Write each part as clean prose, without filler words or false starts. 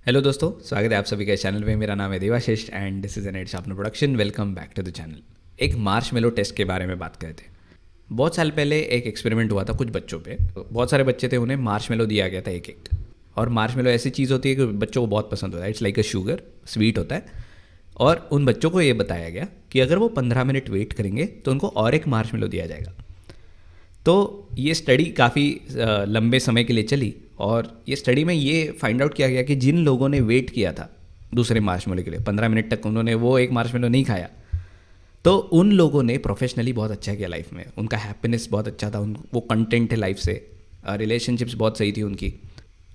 Hello दोस्तों, स्वागत है आप सभी का चैनल पे। मेरा नाम है Devashish and this is an ad sharpener production. Welcome back to the channel. एक मार्शमेलो टेस्ट के बारे में बात करते हैं। बहुत साल पहले एक एक्सपेरिमेंट हुआ था कुछ बच्चों पे। बहुत सारे बच्चे थे, उन्हें मार्शमेलो दिया गया था एक एक। और मार्शमेलो ऐसी चीज़ होती है कि बच्चों को बहुत पसंद होता है। It's like a sugar, sweet होता है। और उन बच्चों को ये बताया गया कि अगर वो 15 मिनट वेट करेंगे तो उनको और एक मार्शमेलो दिया जाएगा। तो ये स्टडी काफ़ी लंबे समय के लिए चली और ये स्टडी में ये फाइंड आउट किया गया कि जिन लोगों ने वेट किया था दूसरे मार्शमेलो के लिए 15 मिनट तक, उन्होंने वो एक मार्शमेलो नहीं खाया, तो उन लोगों ने प्रोफेशनली बहुत अच्छा किया लाइफ में। उनका हैप्पीनेस बहुत अच्छा था, वो कंटेंट है लाइफ से, रिलेशनशिप्स बहुत सही थी उनकी।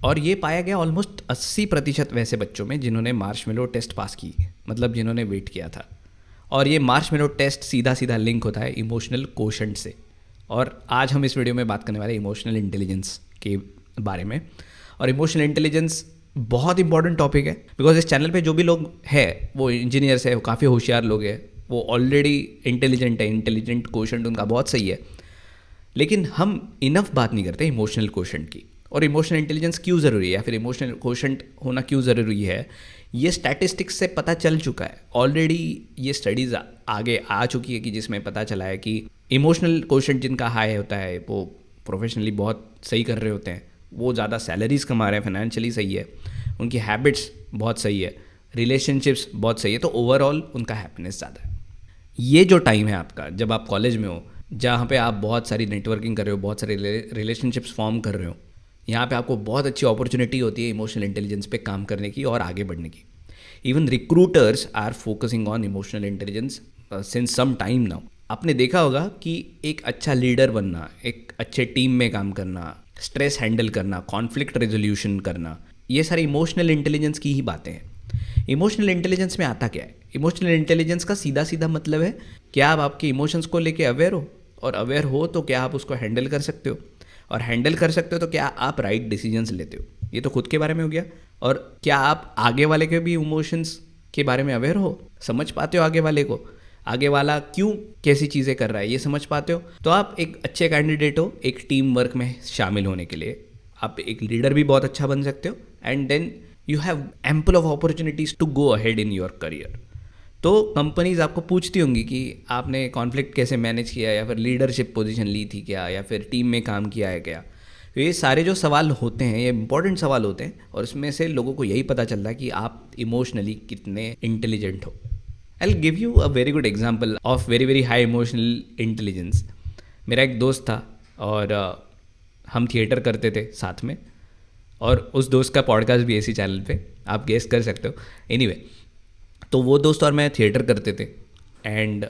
और ये पाया गया ऑलमोस्ट 80% वैसे बच्चों में जिन्होंने मार्शमेलो टेस्ट पास की, मतलब जिन्होंने वेट किया था। और ये मार्शमेलो टेस्ट सीधा सीधा लिंक होता है इमोशनल कोशेंट से। और आज हम इस वीडियो में बात करने वाले इमोशनल इंटेलिजेंस के बारे में। और इमोशनल इंटेलिजेंस बहुत इंपॉर्टेंट टॉपिक है, बिकॉज इस चैनल पे जो भी लोग हैं वो इंजीनियर्स है, वो काफ़ी होशियार लोग हैं, वो ऑलरेडी इंटेलिजेंट है, इंटेलिजेंट कोशेंट उनका बहुत सही है। लेकिन हम इनफ बात नहीं करते इमोशनल कोशेंट की। और इमोशनल इंटेलिजेंस क्यों ज़रूरी है या फिर इमोशनल कोशेंट होना क्यों ज़रूरी है, ये स्टैटिस्टिक्स से पता चल चुका है ऑलरेडी। ये स्टडीज़ आगे आ चुकी है कि जिसमें पता चला है कि इमोशनल कोशेंट जिनका हाई होता है वो प्रोफेशनली बहुत सही कर रहे होते हैं, वो ज़्यादा सैलरीज कमा रहे हैं, फाइनेंशियली सही है, उनकी हैबिट्स बहुत सही है, रिलेशनशिप्स बहुत सही है, तो ओवरऑल उनका हैप्पीनेस ज़्यादा है। ये जो टाइम है आपका जब आप कॉलेज में हो, जहाँ पे आप बहुत सारी नेटवर्किंग कर रहे हो, बहुत सारे रिलेशनशिप्स फॉर्म कर रहे हो, यहाँ पे आपको बहुत अच्छी अपॉर्चुनिटी होती है इमोशनल इंटेलिजेंस पे काम करने की और आगे बढ़ने की। Even recruiters are focusing on emotional intelligence since some time now. आपने देखा होगा कि एक अच्छा लीडर बनना, एक अच्छे टीम में काम करना, स्ट्रेस हैंडल करना, कॉन्फ्लिक्ट रेजोल्यूशन करना, ये सारी इमोशनल इंटेलिजेंस की ही बातें हैं। इमोशनल इंटेलिजेंस में आता क्या है? इमोशनल इंटेलिजेंस का सीधा सीधा मतलब है क्या आप आपके इमोशंस को लेके अवेयर हो, और अवेयर हो तो क्या आप उसको हैंडल कर सकते हो, और हैंडल कर सकते हो तो क्या आप राइट डिसीजंस लेते हो। ये तो खुद के बारे में हो गया। और क्या आप आगे वाले के भी इमोशंस के बारे में अवेयर हो, समझ पाते हो आगे वाले को, आगे वाला क्यों कैसी चीज़ें कर रहा है ये समझ पाते हो, तो आप एक अच्छे कैंडिडेट हो एक टीम वर्क में शामिल होने के लिए। आप एक लीडर भी बहुत अच्छा बन सकते हो and then you have ample of opportunities to go ahead in your career. तो कंपनीज आपको पूछती होंगी कि आपने कॉन्फ्लिक्ट कैसे मैनेज किया, या फिर लीडरशिप पोजीशन ली थी क्या, या फिर टीम में काम किया है क्या। तो ये सारे जो सवाल होते हैं ये इंपॉर्टेंट सवाल होते हैं, और इसमें से लोगों को यही पता चलता है कि आप इमोशनली कितने इंटेलिजेंट हो। I will give you a very good example of very very high emotional intelligence. मेरा एक दोस्त था और हम थिएटर करते थे साथ में, और उस दोस्त का पॉडकास्ट भी इसी चैनल पे आप गेस कर सकते हो। एनीवे, तो वो दोस्त और मैं थिएटर करते थे and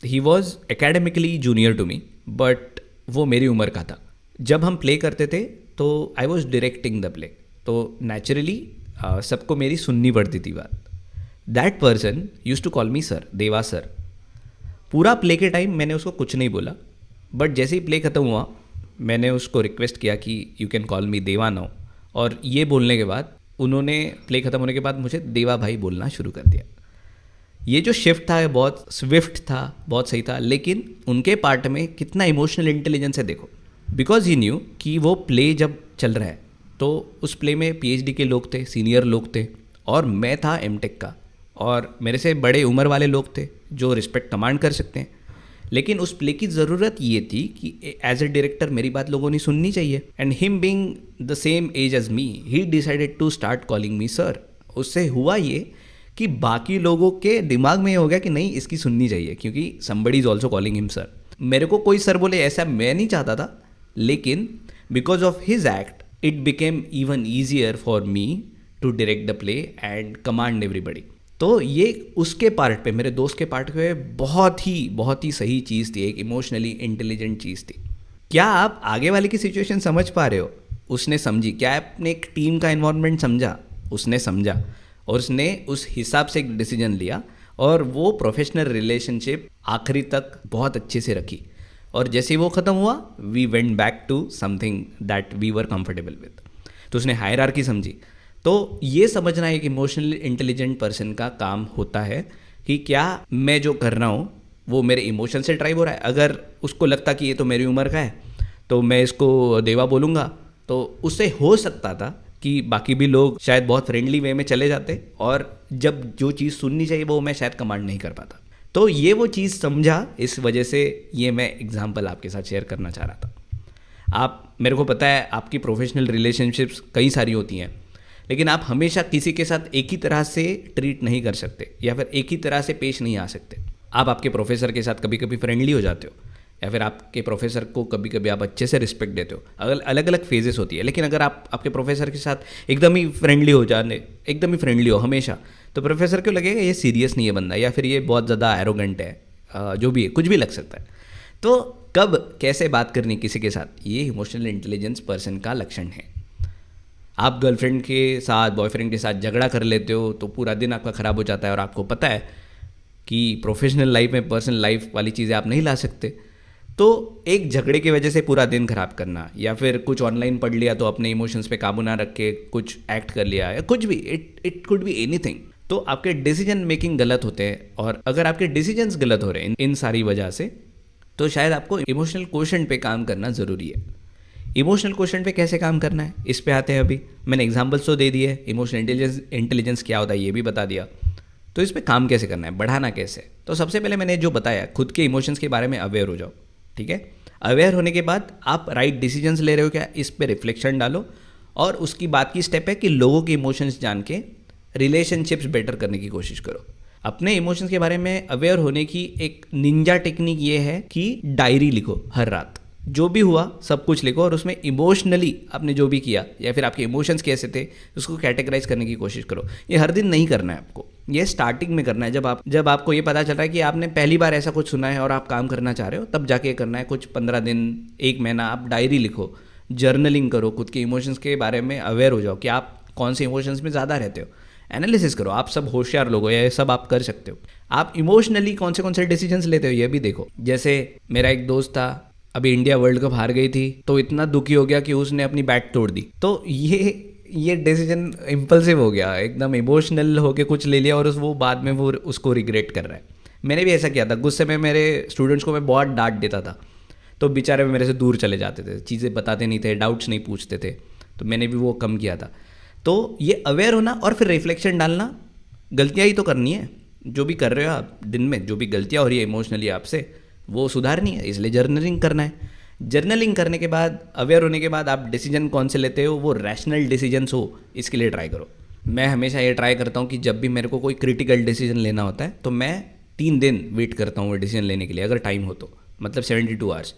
he was academically junior to me, but वो मेरी उम्र का था। जब हम प्ले करते थे तो I was directing the play, तो नेचुरली सबको मेरी सुननी पड़ती थी बात। That person use to call me sir, Deva sir. पूरा प्ले के टाइम मैंने उसको कुछ नहीं बोला, बट जैसे ही प्ले ख़त्म हुआ मैंने उसको रिक्वेस्ट किया कि यू कैन कॉल मी देवा नाउ, और ये बोलने के बाद उन्होंने प्ले ख़त्म होने के बाद मुझे देवा भाई बोलना शुरू कर दिया। ये जो शिफ्ट था बहुत स्विफ्ट था, बहुत सही था, लेकिन उनके पार्ट में कितना इमोशनल इंटेलिजेंस है देखो। बिकॉज ही न्यू कि वो प्ले जब चल रहा है तो उस प्ले में पीएचडी के लोग थे, सीनियर लोग थे, और मैं था एमटेक का, और मेरे से बड़े उम्र वाले लोग थे जो रिस्पेक्ट कमांड कर सकते हैं। लेकिन उस प्ले की ज़रूरत ये थी कि एज ए डायरेक्टर मेरी बात लोगों ने सुननी चाहिए, and him being the same age as me he decided to start calling me sir. उससे हुआ ये कि बाकी लोगों के दिमाग में ये हो गया कि नहीं इसकी सुननी चाहिए, क्योंकि somebody is also calling him sir. मेरे को कोई सर बोले ऐसा मैं नहीं चाहता था, लेकिन because of his act it became even easier for me to direct the play and command everybody. तो ये उसके पार्ट पे, मेरे दोस्त के पार्ट पे बहुत ही सही चीज़ थी, एक इमोशनली इंटेलिजेंट चीज़ थी। क्या आप आगे वाले की सिचुएशन समझ पा रहे हो? उसने समझी। क्या आपने एक टीम का इन्वायरमेंट समझा? उसने समझा, और उसने उस हिसाब से एक डिसीजन लिया, और वो प्रोफेशनल रिलेशनशिप आखिरी तक बहुत अच्छे से रखी। और जैसे ही वो ख़त्म हुआ we went back to something that we were comfortable with. तो उसने हायरार्की समझी। तो ये समझना एक इमोशनल इंटेलिजेंट पर्सन का काम होता है कि क्या मैं जो कर रहा हूँ वो मेरे इमोशन से ड्राइव हो रहा है। अगर उसको लगता कि ये तो मेरी उम्र का है तो मैं इसको देवा बोलूँगा, तो उससे हो सकता था कि बाकी भी लोग शायद बहुत फ्रेंडली वे में चले जाते और जब जो चीज़ सुननी चाहिए वो मैं शायद कमांड नहीं कर पाता। तो ये वो चीज़ समझा, इस वजह से ये मैं एग्जाम्पल आपके साथ शेयर करना चाह रहा था। आप, मेरे को पता है आपकी प्रोफेशनल रिलेशनशिप्स कई सारी होती हैं, लेकिन आप हमेशा किसी के साथ एक ही तरह से ट्रीट नहीं कर सकते या फिर एक ही तरह से पेश नहीं आ सकते। आप आपके प्रोफेसर के साथ कभी कभी फ्रेंडली हो जाते हो या फिर आपके प्रोफेसर को कभी कभी आप अच्छे से रिस्पेक्ट देते हो, अलग अलग फेजेस होती है। लेकिन अगर आप आपके प्रोफेसर के साथ एकदम ही फ्रेंडली हो हमेशा, तो प्रोफेसर को लगेगा ये सीरियस नहीं है बंदा या फिर ये बहुत ज़्यादा एरोगेंट है, जो भी है, कुछ भी लग सकता है। तो कब कैसे बात करनी किसी के साथ, ये इमोशनल इंटेलिजेंस पर्सन का लक्षण है। आप गर्लफ्रेंड के साथ, बॉयफ्रेंड के साथ झगड़ा कर लेते हो तो पूरा दिन आपका ख़राब हो जाता है और आपको पता है कि प्रोफेशनल लाइफ में पर्सनल लाइफ वाली चीज़ें आप नहीं ला सकते। तो एक झगड़े की वजह से पूरा दिन खराब करना, या फिर कुछ ऑनलाइन पढ़ लिया तो अपने इमोशंस पे काबू ना रख के कुछ एक्ट कर लिया, या कुछ भी, इट कुड बी एनीथिंग। तो आपके डिसीजन मेकिंग गलत होते हैं, और अगर आपके डिसीजंस गलत हो रहे हैं इन सारी वजह से, तो शायद आपको इमोशनल क्वोशंट पे काम करना ज़रूरी है। इमोशनल क्वोशंट पे कैसे काम करना है, इस पे आते हैं। अभी मैंने एग्जांपल्स तो दे दिए, इमोशनल इंटेलिजेंस क्या होता है ये भी बता दिया। तो इस पे काम कैसे करना है, बढ़ाना कैसे। तो सबसे पहले मैंने जो बताया, खुद के इमोशंस के बारे में अवेयर हो जाओ, ठीक है। अवेयर होने के बाद आप राइट डिसीजंस ले रहे हो क्या, इस पे रिफ्लेक्शन डालो। और उसकी बात की स्टेप है कि लोगों के इमोशंस जान के रिलेशनशिप्स बेटर करने की कोशिश करो। अपने इमोशंस के बारे में अवेयर होने की एक निंजा टेक्निक ये है कि डायरी लिखो, हर रात जो भी हुआ सब कुछ लिखो, और उसमें इमोशनली आपने जो भी किया या फिर आपके इमोशंस कैसे थे उसको कैटेगराइज करने की कोशिश करो। ये हर दिन नहीं करना है आपको, ये स्टार्टिंग में करना है। जब आपको ये पता चल रहा है कि आपने पहली बार ऐसा कुछ सुना है और आप काम करना चाह रहे हो, तब जाके करना है। कुछ 15 दिन, 1 महीना आप डायरी लिखो, जर्नलिंग करो, खुद के इमोशंस के बारे में अवेयर हो जाओ कि आप कौन से इमोशंस में ज़्यादा रहते हो। एनालिसिस करो, आप सब होशियार लोग हो, ये सब आप कर सकते हो। आप इमोशनली कौन से डिसीजंस लेते हो ये भी देखो। जैसे मेरा एक दोस्त था, अभी इंडिया वर्ल्ड कप हार गई थी तो इतना दुखी हो गया कि उसने अपनी बैट तोड़ दी। तो ये डिसीजन इम्पल्सिव हो गया, एकदम इमोशनल होके कुछ ले लिया और वो बाद में वो उसको रिग्रेट कर रहा है। मैंने भी ऐसा किया था, गुस्से में मेरे स्टूडेंट्स को मैं बहुत डांट देता था, तो बेचारे मेरे से दूर चले जाते थे, चीज़ें बताते नहीं थे, डाउट्स नहीं पूछते थे। तो मैंने भी वो कम किया था। तो ये अवेयर होना और फिर रिफ्लेक्शन डालना, गलतियाँ ही तो करनी है। जो भी कर रहे हो आप दिन में, जो भी गलतियाँ हो रही है इमोशनली आपसे, वो सुधारनी है, इसलिए जर्नलिंग करना है। जर्नलिंग करने के बाद, अवेयर होने के बाद आप डिसीजन कौन से लेते हो, वो रैशनल डिसीजंस हो, इसके लिए ट्राई करो। मैं हमेशा ये ट्राई करता हूँ कि जब भी मेरे को कोई क्रिटिकल डिसीजन लेना होता है तो मैं 3 दिन वेट करता हूँ वो डिसीजन लेने के लिए, अगर टाइम हो तो, मतलब 72 आवर्स।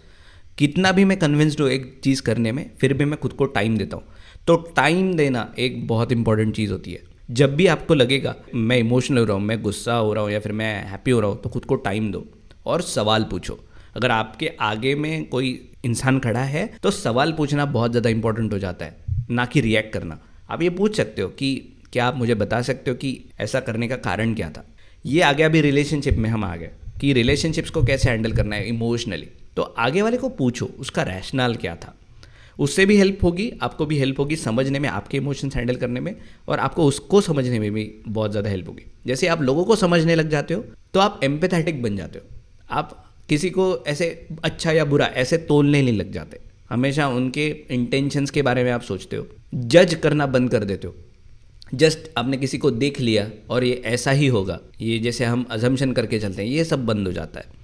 कितना भी मैं कन्विंस्ड हूँ एक चीज़ करने में, फिर भी मैं खुद को टाइम देता हूँ। तो टाइम देना एक बहुत इंपॉर्टेंट चीज़ होती है। जब भी आपको लगेगा मैं इमोशनल हो रहा हूँ, मैं गुस्सा हो रहा हूँ या फिर मैं हैप्पी हो रहा हूँ, तो खुद को टाइम दो और सवाल पूछो। अगर आपके आगे में कोई इंसान खड़ा है तो सवाल पूछना बहुत ज़्यादा इंपॉर्टेंट हो जाता है, ना कि रिएक्ट करना। आप ये पूछ सकते हो कि क्या आप मुझे बता सकते हो कि ऐसा करने का कारण क्या था। ये आ गया, अभी रिलेशनशिप में हम आ गए कि रिलेशनशिप्स को कैसे हैंडल करना है इमोशनली। तो आगे वाले को पूछो उसका रैशनल क्या था, उससे भी हेल्प होगी, आपको भी हेल्प होगी समझने में, आपके इमोशंस हैंडल करने में, और आपको उसको समझने में भी बहुत ज़्यादा हेल्प होगी। जैसे आप लोगों को समझने लग जाते हो तो आप एम्पैथेटिक बन जाते हो। आप किसी को ऐसे अच्छा या बुरा ऐसे तोलने नहीं लग जाते, हमेशा उनके इंटेंशंस के बारे में आप सोचते हो, जज करना बंद कर देते हो। जस्ट आपने किसी को देख लिया और ये ऐसा ही होगा, ये जैसे हम अजम्पशन करके चलते हैं, ये सब बंद हो जाता है।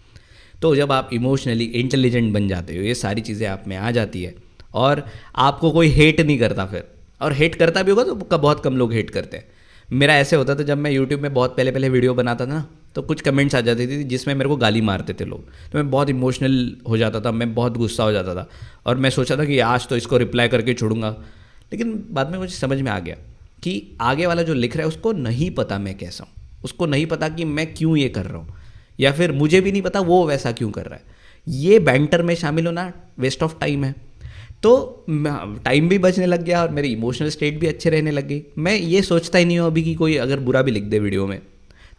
तो जब आप इमोशनली इंटेलिजेंट बन जाते हो, ये सारी चीज़ें आप में आ जाती है और आपको कोई हेट नहीं करता फिर, और हेट करता भी होगा तो बहुत कम लोग हेट करते हैं। मेरा ऐसे होता था जब मैं यूट्यूब में बहुत पहले वीडियो बनाता था ना, तो कुछ कमेंट्स आ जाती थी जिसमें मेरे को गाली मारते थे लोग, तो मैं बहुत इमोशनल हो जाता था, मैं बहुत गुस्सा हो जाता था और मैं सोचा था कि आज तो इसको रिप्लाई करके छोड़ूंगा। लेकिन बाद में मुझे समझ में आ गया कि आगे वाला जो लिख रहा है उसको नहीं पता मैं कैसा हूँ, उसको नहीं पता कि मैं क्यों ये कर रहा हूँ, या फिर मुझे भी नहीं पता वो वैसा क्यों कर रहा है। ये बैंटर में शामिल होना वेस्ट ऑफ टाइम है। तो टाइम भी बचने लग गया और मेरी इमोशनल स्टेट भी अच्छे रहने लग गई। मैं ये सोचता ही नहीं हूँ अभी कि कोई अगर बुरा भी लिख दे वीडियो में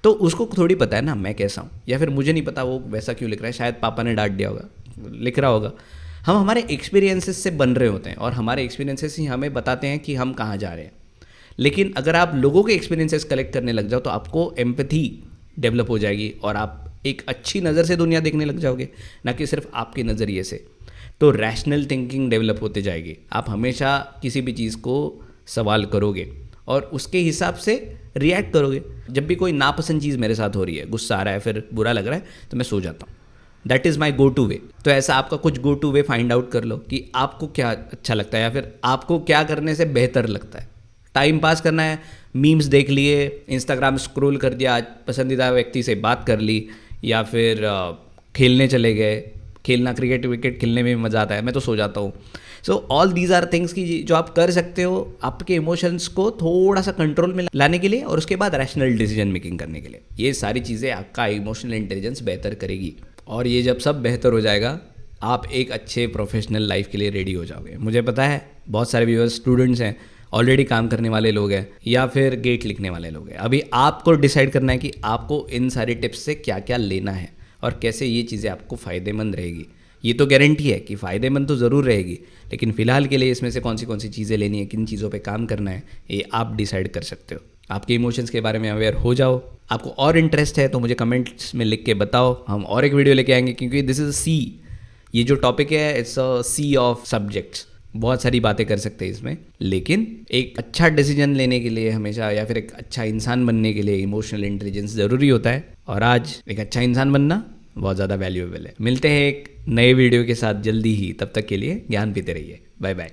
तो उसको थोड़ी पता है ना मैं कैसा हूँ, या फिर मुझे नहीं पता वो वैसा क्यों लिख रहा है, शायद पापा ने डांट दिया होगा, लिख रहा होगा। हम हमारे एक्सपीरियंसेस से बन रहे होते हैं और हमारे एक्सपीरियंसेस ही हमें बताते हैं कि हम कहाँ जा रहे हैं। लेकिन अगर आप लोगों के एक्सपीरियंसेस कलेक्ट करने लग जाओ तो आपको एम्पैथी डेवलप हो जाएगी और आप एक अच्छी नज़र से दुनिया देखने लग जाओगे, ना कि सिर्फ आपके नज़रिए से। तो रैशनल थिंकिंग डेवलप होते जाएगी। आप हमेशा किसी भी चीज़ को सवाल करोगे और उसके हिसाब से रिएक्ट करोगे। जब भी कोई नापसंद चीज़ मेरे साथ हो रही है, गुस्सा आ रहा है, फिर बुरा लग रहा है, तो मैं सो जाता हूँ। That is my go two way. तो ऐसा आपका कुछ go two way find out कर लो कि आपको क्या अच्छा लगता है या फिर आपको क्या करने से बेहतर लगता है। टाइम पास करना है, मीम्स देख लिए, इंस्टाग्राम स्क्रॉल कर दिया, आज पसंदीदा व्यक्ति से बात कर ली, या फिर खेलने चले गए। खेलना, क्रिकेट विकेट खेलने में भी मज़ा आता है, मैं तो सो जाता हूँ। So all these are things की जो आप कर सकते हो आपके इमोशंस को थोड़ा सा कंट्रोल में लाने के लिए और उसके बाद रैशनल डिसीजन मेकिंग करने के लिए। ये सारी चीज़ें आपका इमोशनल इंटेलिजेंस बेहतर करेगी और ये जब सब बेहतर हो जाएगा आप एक अच्छे प्रोफेशनल लाइफ के लिए रेडी हो जाओगे। मुझे पता है बहुत सारे व्यूअर्स स्टूडेंट्स हैं, ऑलरेडी काम करने वाले लोग हैं या फिर गेट लिखने वाले लोग हैं। अभी आपको डिसाइड करना है कि आपको इन सारी टिप्स से क्या क्या लेना है और कैसे ये चीज़ें आपको फ़ायदेमंद रहेगी। ये तो गारंटी है कि फ़ायदेमंद तो ज़रूर रहेगी, लेकिन फ़िलहाल के लिए इसमें से कौन सी चीज़ें लेनी है, किन चीज़ों पे काम करना है, ये आप डिसाइड कर सकते हो। आपके इमोशंस के बारे में अवेयर हो जाओ। आपको और इंटरेस्ट है तो मुझे कमेंट्स में लिख के बताओ, हम और एक वीडियो लेके आएंगे, क्योंकि दिस इज़ सी, ये जो टॉपिक है it's a sea of subjects. बहुत सारी बातें कर सकते हैं इसमें, लेकिन एक अच्छा डिसीजन लेने के लिए हमेशा या फिर एक अच्छा इंसान बनने के लिए इमोशनल इंटेलिजेंस ज़रूरी होता है। और आज एक अच्छा इंसान बनना बहुत ज़्यादा वैल्यूएबल है। मिलते हैं एक नए वीडियो के साथ जल्दी ही, तब तक के लिए ज्ञान पीते रहिए। Bye bye.